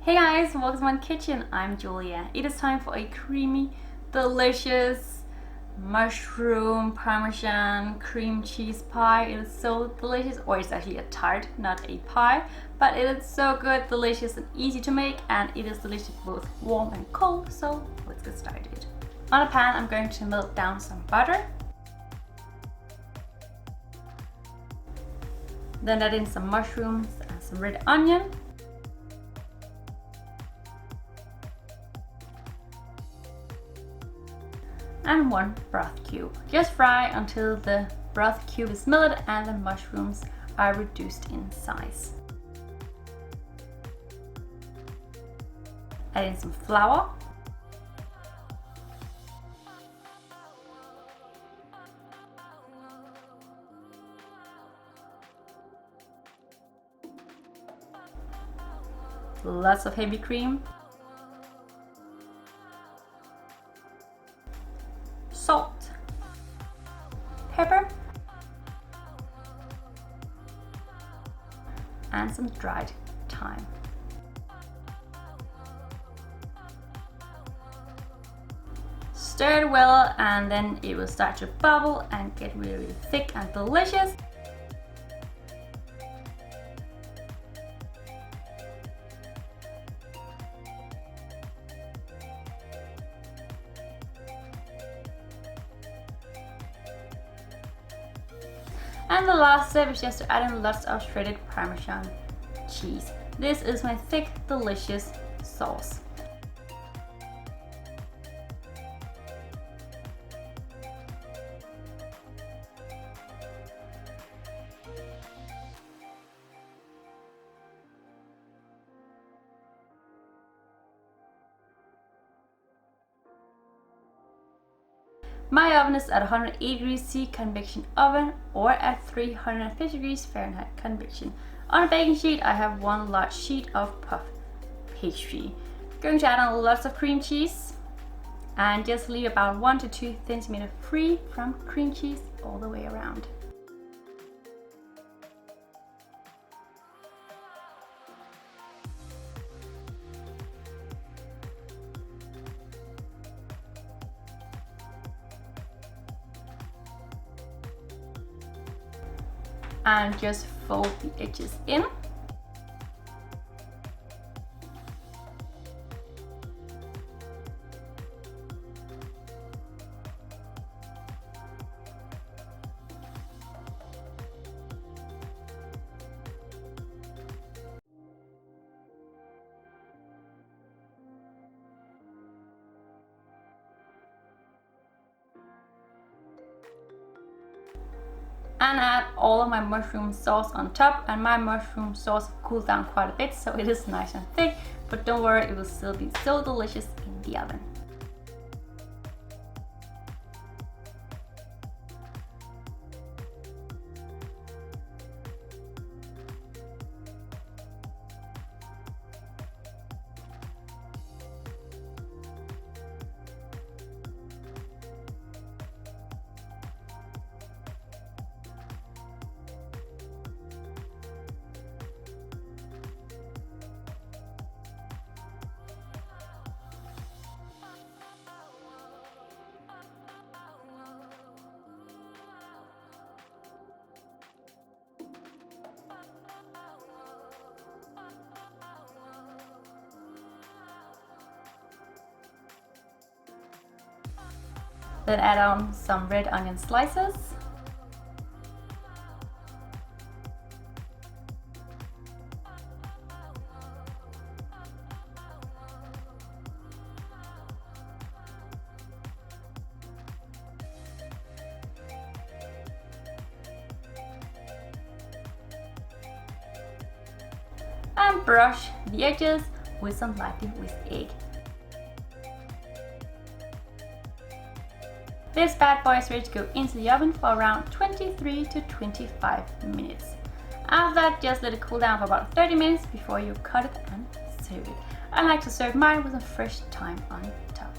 Hey guys, welcome to my kitchen. I'm Julia. It is time for a creamy, delicious mushroom parmesan cream cheese pie. It is so delicious, or it's actually a tart, not a pie, but it is so good, delicious and easy to make, and it is delicious both warm and cold. So let's get started. On a pan, I'm going to melt down some butter. Then add in some mushrooms and some red onion. And one broth cube. Just fry until the broth cube is melted and the mushrooms are reduced in size. Add in some flour. Lots of heavy cream. Salt, pepper, and some dried thyme. Stir it well, and then it will start to bubble and get really thick and delicious. And the last step is just to add in lots of shredded parmesan cheese. This is my thick, delicious sauce. My oven is at 180 degrees C convection oven or at 350 degrees Fahrenheit convection. On a baking sheet, I have one large sheet of puff pastry. Going to add on lots of cream cheese and just leave about 1 to 2 centimeters free from cream cheese all the way around. And just fold the edges in. And add all of my mushroom sauce on top, and my mushroom sauce cooled down quite a bit, so it is nice and thick, but don't worry, it will still be so delicious in the oven. Then add on some red onion slices. And brush the edges with some lightly whisked egg. This bad boy is ready to go into the oven for around 23 to 25 minutes. After that, just let it cool down for about 30 minutes before you cut it and serve it. I like to serve mine with some fresh thyme on top.